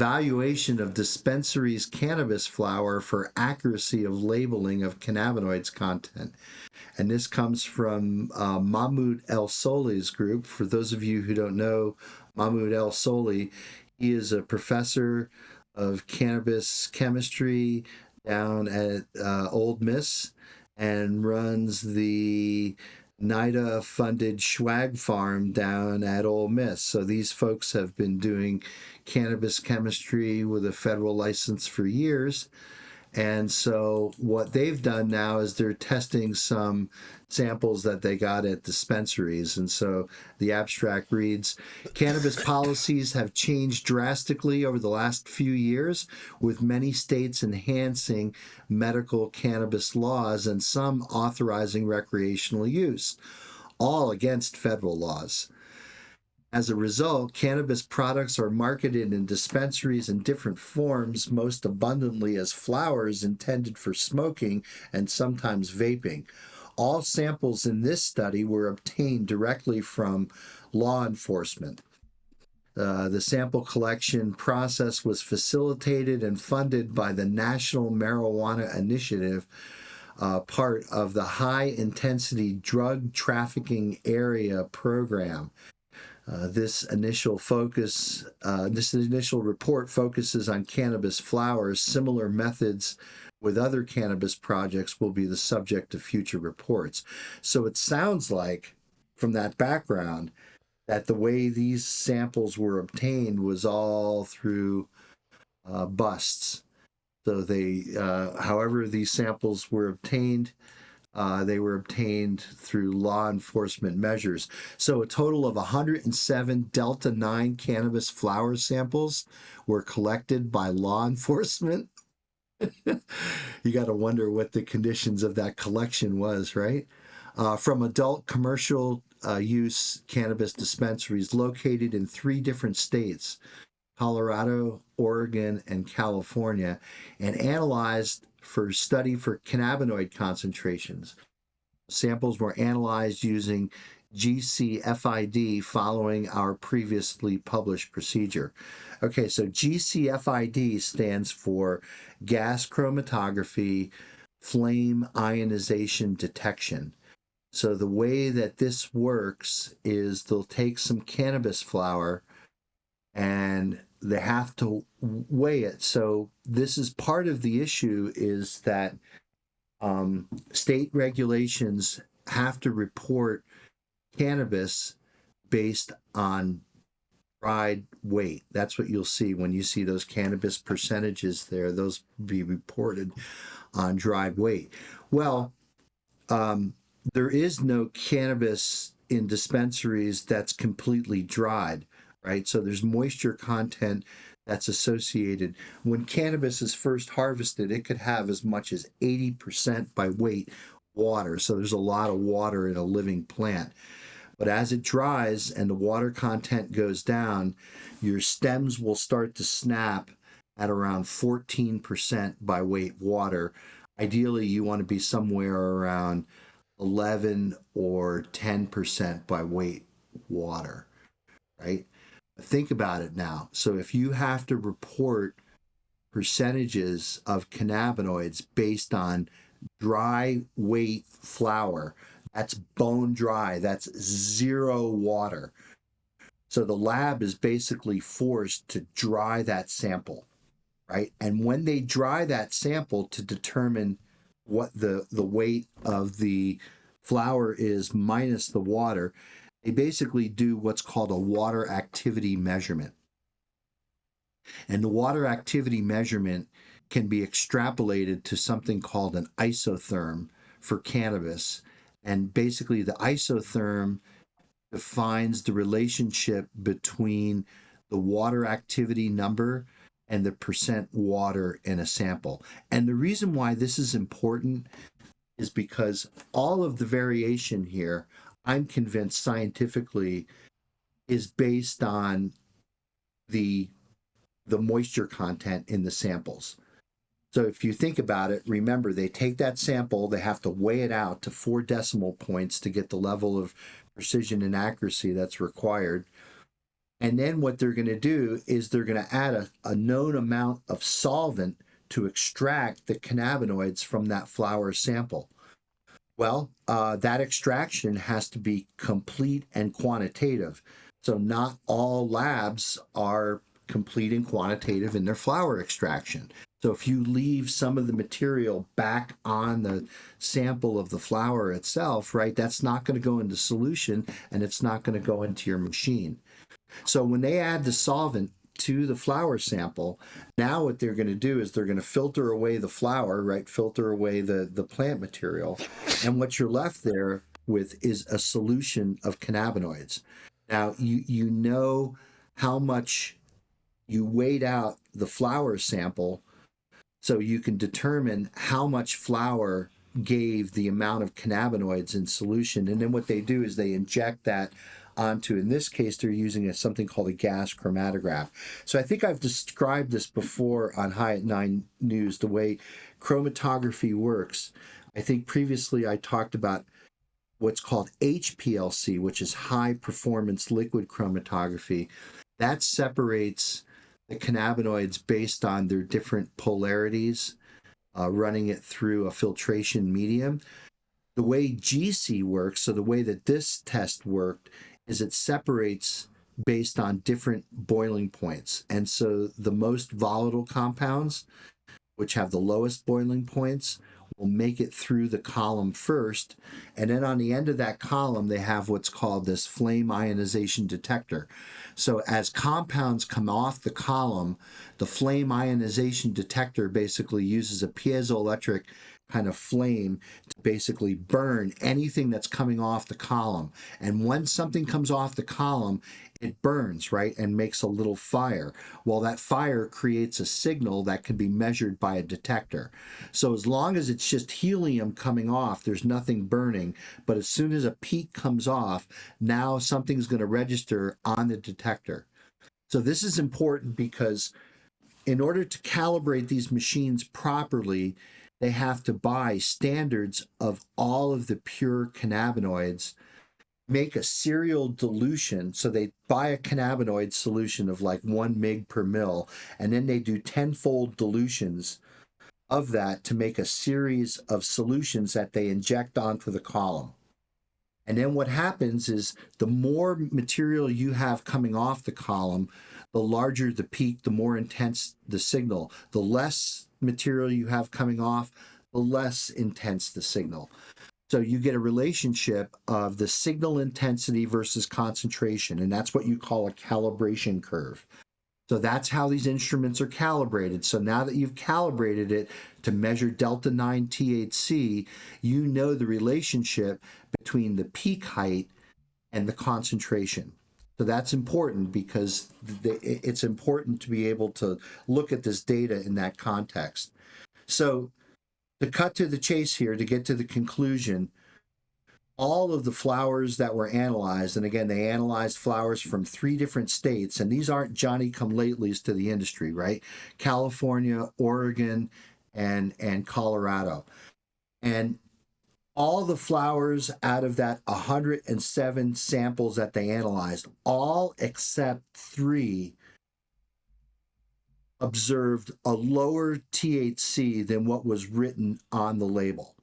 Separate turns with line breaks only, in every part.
Evaluation of dispensaries cannabis flower for accuracy of labeling of cannabinoids content. And this comes from Mahmoud El Soli's group. For those of you who don't know Mahmoud El Soli, he is a professor of cannabis chemistry down at Ole Miss and runs the NIDA funded swag farm down at Ole Miss. So these folks have been doing cannabis chemistry with a federal license for years. And so what they've done now is they're testing some samples that they got at dispensaries. And so the abstract reads, cannabis policies have changed drastically over the last few years, with many states enhancing medical cannabis laws and some authorizing recreational use, all against federal laws. As a result, cannabis products are marketed in dispensaries in different forms, most abundantly as flowers intended for smoking and sometimes vaping. All samples in this study were obtained directly from law enforcement. The sample collection process was facilitated and funded by the National Marijuana Initiative, part of the High Intensity Drug Trafficking Area Program. This initial report focuses on cannabis flowers. Similar methods with other cannabis projects will be the subject of future reports. So it sounds like, from that background, that the way these samples were obtained was all through busts. So however these samples were obtained, they were obtained through law enforcement measures. So a total of 107 Delta 9 cannabis flower samples were collected by law enforcement. You got to wonder what the conditions of that collection was, right? From adult commercial use cannabis dispensaries located in 3 different states, Colorado, Oregon, and California, and analyzed for study for cannabinoid concentrations. Samples were analyzed using GCFID following our previously published procedure. Okay, so GCFID stands for gas chromatography flame ionization detection. So the way that this works is they'll take some cannabis flower and they have to weigh it. So this is part of the issue, is that state regulations have to report cannabis based on dried weight. That's what you'll see when you see those cannabis percentages there. Those be reported on dried weight. Well, there is no cannabis in dispensaries that's completely dried, right? So there's moisture content that's associated. When cannabis is first harvested, it could have as much as 80% by weight water. So there's a lot of water in a living plant. But as it dries and the water content goes down, your stems will start to snap at around 14% by weight water. Ideally, you want to be somewhere around 11 or 10% by weight water, right? Think about it now. So if you have to report percentages of cannabinoids based on dry weight flower, that's bone dry, that's 0 water. So the lab is basically forced to dry that sample, right? And when they dry that sample to determine what the weight of the flower is minus the water, they basically do what's called a water activity measurement. And the water activity measurement can be extrapolated to something called an isotherm for cannabis. And basically the isotherm defines the relationship between the water activity number and the percent water in a sample. And the reason why this is important is because all of the variation here, I'm convinced scientifically, is based on the moisture content in the samples. So if you think about it, remember, they take that sample, they have to weigh it out to 4 decimal points to get the level of precision and accuracy that's required. And then what they're going to do is they're going to add a known amount of solvent to extract the cannabinoids from that flower sample. Well, that extraction has to be complete and quantitative. So not all labs are complete and quantitative in their flower extraction. So if you leave some of the material back on the sample of the flower itself, right, that's not going to go into solution and it's not going to go into your machine. So when they add the solvent to the flower sample, now what they're going to do is they're going to filter away the flower, right? Filter away the plant material. And what you're left there with is a solution of cannabinoids. Now, you know how much you weighed out the flower sample so you can determine how much flower gave the amount of cannabinoids in solution. And then what they do is they inject that onto, in this case, they're using something called a gas chromatograph. So I think I've described this before on High at 9 News, the way chromatography works. I think previously I talked about what's called HPLC, which is high performance liquid chromatography. That separates the cannabinoids based on their different polarities, running it through a filtration medium. The way GC works, so the way that this test worked, is it separates based on different boiling points. And so the most volatile compounds, which have the lowest boiling points, will make it through the column first. And then on the end of that column, they have what's called this flame ionization detector. So as compounds come off the column, the flame ionization detector basically uses a piezoelectric kind of flame to basically burn anything that's coming off the column. And when something comes off the column, it burns, right, and makes a little fire. Well, that fire creates a signal that can be measured by a detector. So as long as it's just helium coming off, there's nothing burning. But as soon as a peak comes off, now something's going to register on the detector. So this is important because in order to calibrate these machines properly, they have to buy standards of all of the pure cannabinoids, make a serial dilution. So they buy a cannabinoid solution of like 1 mg per mil, and then they do tenfold dilutions of that to make a series of solutions that they inject onto the column. And then what happens is the more material you have coming off the column, the larger the peak, the more intense the signal. The less material you have coming off, the less intense the signal. So you get a relationship of the signal intensity versus concentration, and that's what you call a calibration curve. So that's how these instruments are calibrated. So now that you've calibrated it to measure delta 9 THC, you know the relationship between the peak height and the concentration. So that's important because it's important to be able to look at this data in that context. So to cut to the chase here, to get to the conclusion, all of the flowers that were analyzed, and again, they analyzed flowers from 3 different states, and these aren't Johnny-come-latelys to the industry, right? California, Oregon, and Colorado. And all the flowers out of that 107 samples that they analyzed, all except 3 observed a lower THC than what was written on the label.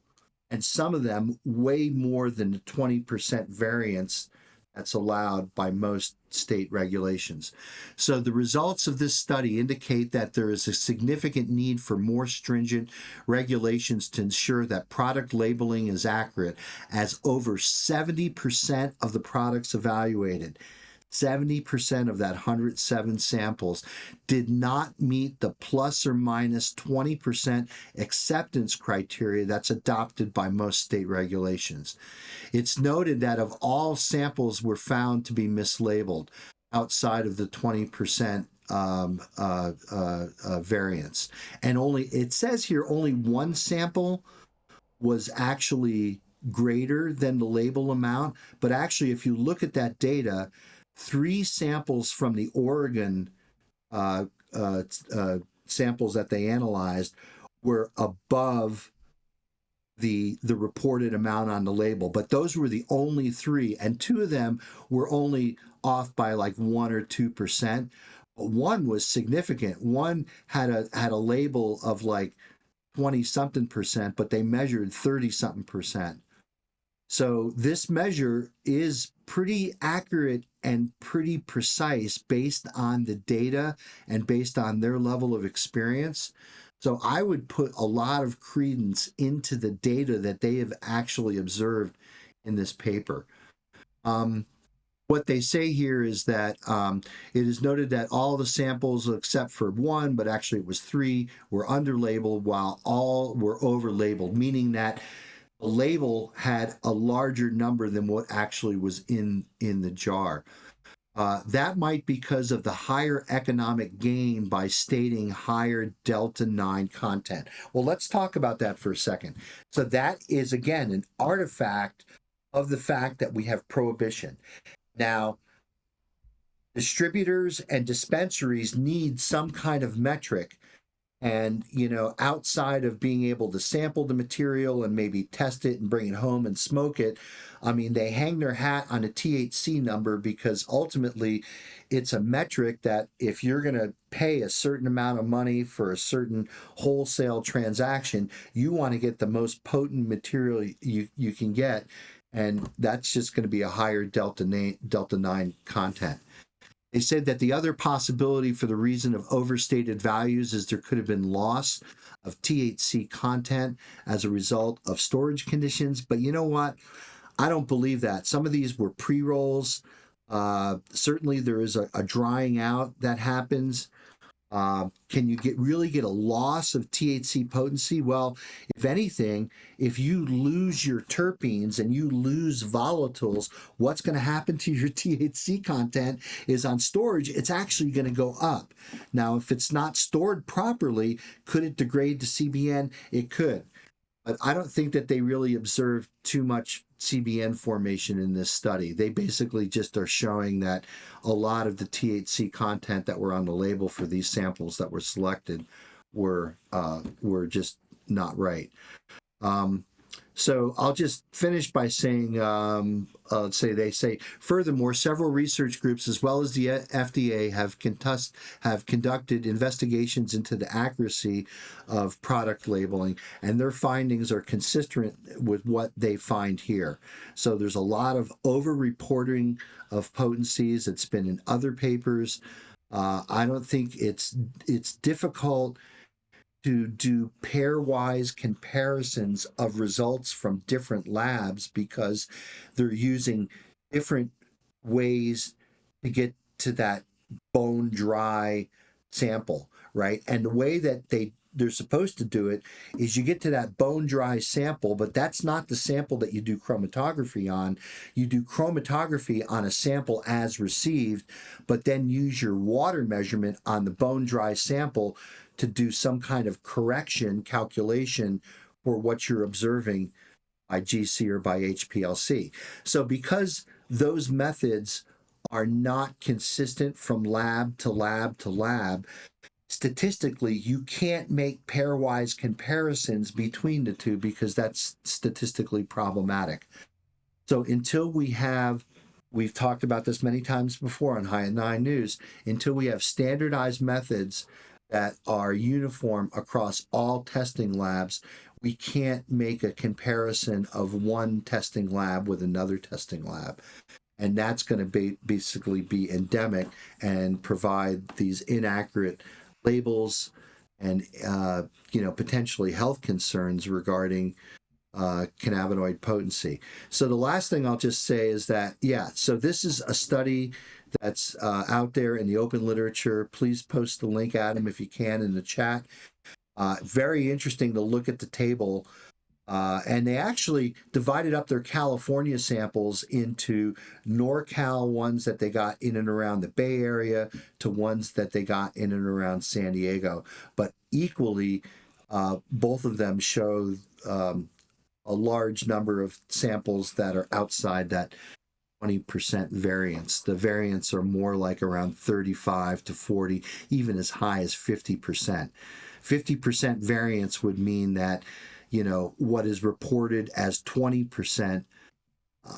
And some of them way more than the 20% variance that's allowed by most state regulations. So the results of this study indicate that there is a significant need for more stringent regulations to ensure that product labeling is accurate, as over 70% of the products evaluated, 70% of that 107 samples, did not meet the plus or minus 20% acceptance criteria that's adopted by most state regulations. It's noted that of all samples were found to be mislabeled outside of the 20% variance. And it says here only 1 sample was actually greater than the label amount. But actually, if you look at that data, 3 samples from the Oregon samples that they analyzed were above the reported amount on the label, but those were the only three, and two of them were only off by like 1 or 2%. But one was significant. One had a label of like 20 something percent, but they measured 30 something percent. So this measure is pretty accurate and pretty precise based on the data and based on their level of experience. So I would put a lot of credence into the data that they have actually observed in this paper. What they say here is that it is noted that all the samples except for one, but actually it was three, were underlabeled while all were overlabeled, meaning that the label had a larger number than what actually was in the jar. That might be because of the higher economic gain by stating higher Delta 9 content. Well, let's talk about that for a second. So that is, again, an artifact of the fact that we have prohibition. Now, distributors and dispensaries need some kind of metric. And, outside of being able to sample the material and maybe test it and bring it home and smoke it, I mean, they hang their hat on a THC number because ultimately it's a metric that if you're going to pay a certain amount of money for a certain wholesale transaction, you want to get the most potent material you can get. And that's just going to be a higher Delta 9 content. They said that the other possibility for the reason of overstated values is there could have been loss of THC content as a result of storage conditions. But you know what? I don't believe that. Some of these were pre-rolls. Certainly there is a drying out that happens. Can you really get a loss of THC potency? Well, if anything, if you lose your terpenes and you lose volatiles, what's going to happen to your THC content is on storage, it's actually going to go up. Now, if it's not stored properly, could it degrade to CBN? It could. But I don't think that they really observed too much CBN formation in this study. They basically just are showing that a lot of the THC content that were on the label for these samples that were selected were just not right. So I'll just finish by saying, they say, furthermore, several research groups as well as the FDA have conducted investigations into the accuracy of product labeling, and their findings are consistent with what they find here. So there's a lot of over-reporting of potencies. It's been in other papers. I don't think it's difficult to do pairwise comparisons of results from different labs because they're using different ways to get to that bone dry sample, right? And the way that they're supposed to do it is you get to that bone dry sample, but that's not the sample that you do chromatography on. You do chromatography on a sample as received, but then use your water measurement on the bone dry sample to do some kind of correction calculation for what you're observing by GC or by HPLC. So because those methods are not consistent from lab to lab to lab, statistically, you can't make pairwise comparisons between the two because that's statistically problematic. So until we've talked about this many times before on High at 9 News, until we have standardized methods that are uniform across all testing labs, we can't make a comparison of one testing lab with another testing lab. And that's going to basically be endemic and provide these inaccurate labels and, potentially health concerns regarding cannabinoid potency. So the last thing I'll just say is that, so this is a study that's out there in the open literature. Please post the link, Adam, if you can, in the chat. Very interesting to look at the table. And they actually divided up their California samples into NorCal ones that they got in and around the Bay Area to ones that they got in and around San Diego. But equally, both of them show a large number of samples that are outside that 20% variance. The variants are more like around 35 to 40, even as high as 50%. 50% variance would mean that, what is reported as 20%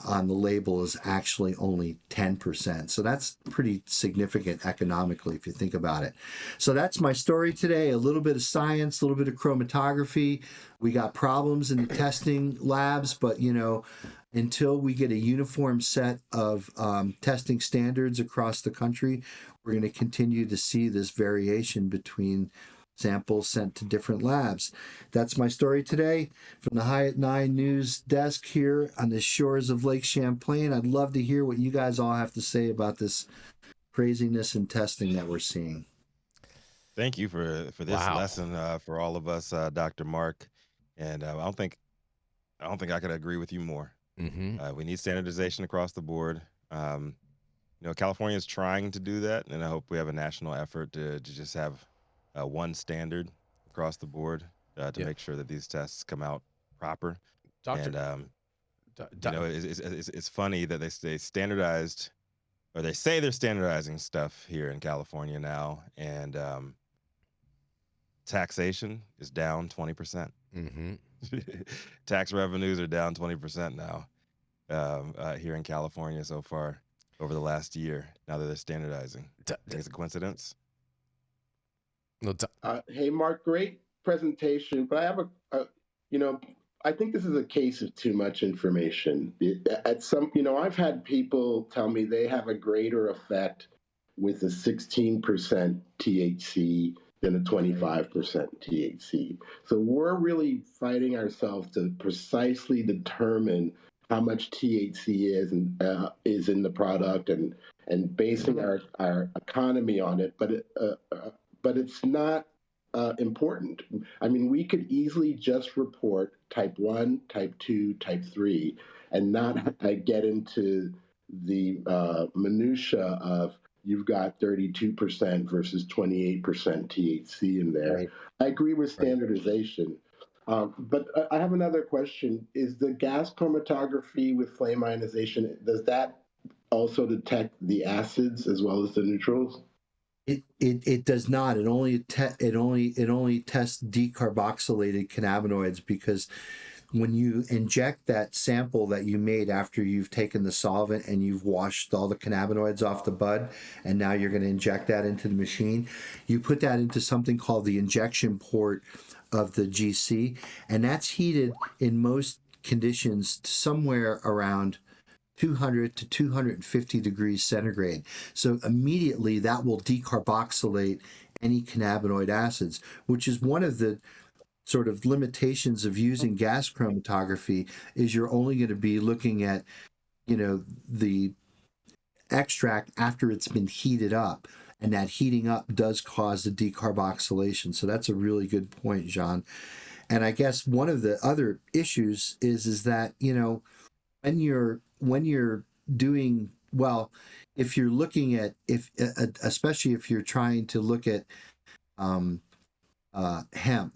on the label is actually only 10%. So that's pretty significant economically if you think about it. So that's my story today. A little bit of science, a little bit of chromatography. We got problems in the testing labs, but until we get a uniform set of testing standards across the country, we're going to continue to see this variation between samples sent to different labs. That's my story today from the High at 9 News desk here on the shores of Lake Champlain. I'd love to hear what you guys all have to say about this craziness in testing that we're seeing.
Thank you for this lesson for all of us, Dr. Mark. And I don't think I could agree with you more. We need standardization across the board. California is trying to do that, and I hope we have a national effort to just have one standard across the board to make sure that these tests come out proper. And it's funny that they standardized, or they say they're standardizing stuff here in California now, and taxation is down 20%. Tax revenues are down 20% now here in California so far over the last year. Now that they're standardizing, think it's a coincidence?
Hey, Mark, great presentation, but I have I think this is a case of too much information. I've had people tell me they have a greater effect with a 16% THC than a 25% THC. So we're really fighting ourselves to precisely determine how much THC is in the product and basing our economy on it. But it's not important. I mean, we could easily just report type 1, type 2, type 3, and not get into the minutia of you've got 32% versus 28% THC in there. Right. I agree with standardization. But I have another question. Is the gas chromatography with flame ionization, does that also detect the acids as well as the neutrals?
It does not. It only tests decarboxylated cannabinoids, because when you inject that sample that you made after you've taken the solvent and you've washed all the cannabinoids off the bud, and now you're going to inject that into the machine, you put that into something called the injection port of the GC, and that's heated in most conditions to somewhere around 200 to 250 degrees centigrade. So immediately that will decarboxylate any cannabinoid acids, which is one of the sort of limitations of using gas chromatography, is you're only going to be looking at, the extract after it's been heated up, and that heating up does cause the decarboxylation. So that's a really good point, John. And I guess one of the other issues is that, when you're doing, well, if you're looking at, especially if you're trying to look at hemp,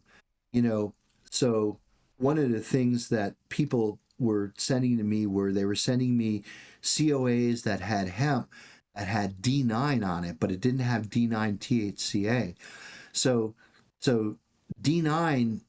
so one of the things that people were sending to me they were sending me COAs that had hemp that had D9 on it, but it didn't have D9 THCA. So D9,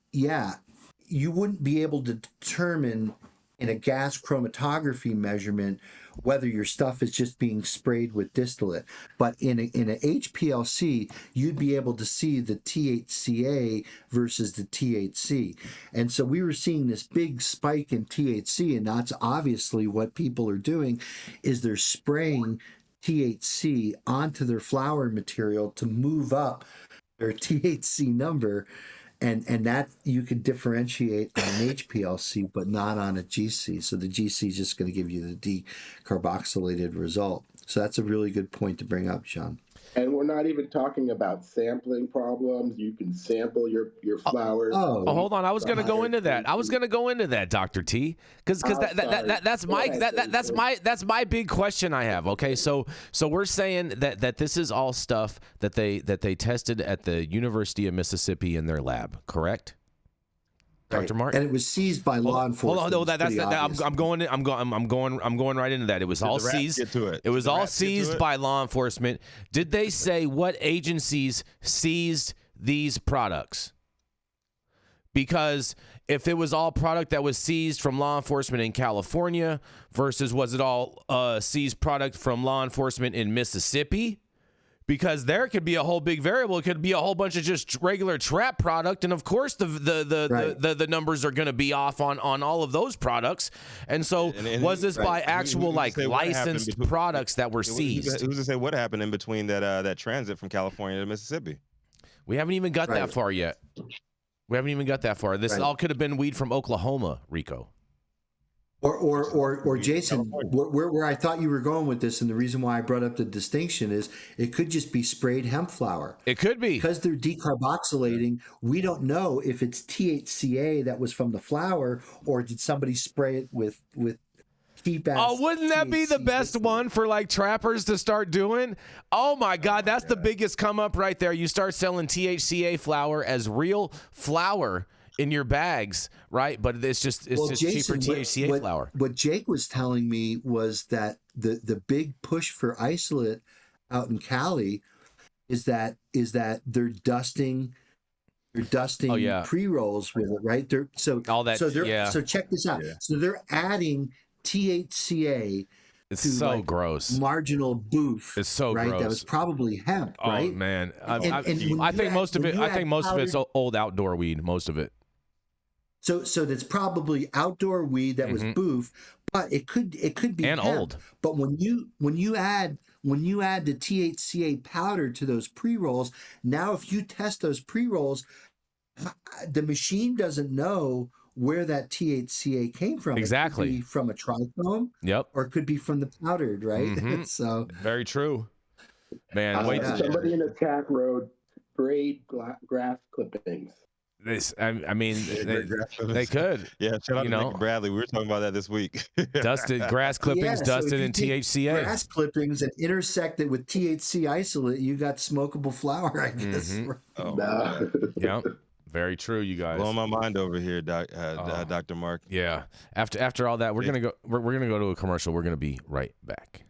you wouldn't be able to determine in a gas chromatography measurement whether your stuff is just being sprayed with distillate. But in a HPLC, you'd be able to see the THCA versus the THC. And so we were seeing this big spike in THC, and that's obviously what people are doing, is they're spraying THC onto their flower material to move up their THC number. And that you could differentiate on an HPLC, but not on a GC. So the GC is just going to give you the decarboxylated result. So that's a really good point to bring up, John.
And we're not even talking about sampling problems. You can sample your flowers.
Hold on. I was going to go into that. Dr. T, because that's my big question I have. Okay, so we're saying that this is all stuff that they tested at the University of Mississippi in their lab, correct? Dr. Mark?
And it was seized by law enforcement.
Hold on, I'm going right into that. It was all seized. It was all seized by law enforcement. Did they say what agencies seized these products? Because if it was all product that was seized from law enforcement in California versus was it all seized product from law enforcement in Mississippi? Because there could be a whole big variable. It could be a whole bunch of just regular trap product, and of course the numbers are going to be off on all of those products. And so, was this by actual licensed products that were seized?
Who's to say what happened in between that transit from California to Mississippi?
We haven't even got that far yet. We haven't even got that far. This all could have been weed from Oklahoma, Rico.
Or Jason, where I thought you were going with this, and the reason why I brought up the distinction is it could just be sprayed hemp flower.
It could be.
Because they're decarboxylating, we don't know if it's THCA that was from the flower, or did somebody spray it with cheap-ass
Oh, wouldn't that be the best one for like trappers to start doing? Oh my God, that's the biggest come up right there. You start selling THCA flower as real flower in your bags, right? But it's just Jason, cheaper THCA flower.
What Jake was telling me was that the big push for isolate out in Cali is that they're dusting pre-rolls with it, right? So check this out. Yeah. So they're adding THCA.
It's so gross.
Marginal boof.
It's so
right?
gross.
That was probably hemp, right?
Oh man, I think most of it's old outdoor weed. Most of it.
So that's probably outdoor weed that was boof, but it could be
and
hemp.
Old.
But when you add the THCA powder to those pre-rolls, now if you test those pre-rolls, the machine doesn't know where that THCA came from.
Exactly.
It could be from a trichome.
Yep.
Or it could be from the powdered, right?
Mm-hmm.
So
very true. Man,
somebody in attack road sprayed grass clippings.
I mean, they could.
Yeah, shout out to Nick Bradley. We were talking about that this week.
Dusted grass clippings, dusted in THCA.
Grass clippings and intersected with THC isolate, you got smokable flower, I guess.
Mm-hmm.
No.
Yep. Very true, you guys.
Blowing my mind over here, Dr. Mark.
Yeah. After all that, we're gonna go to a commercial. We're gonna be right back.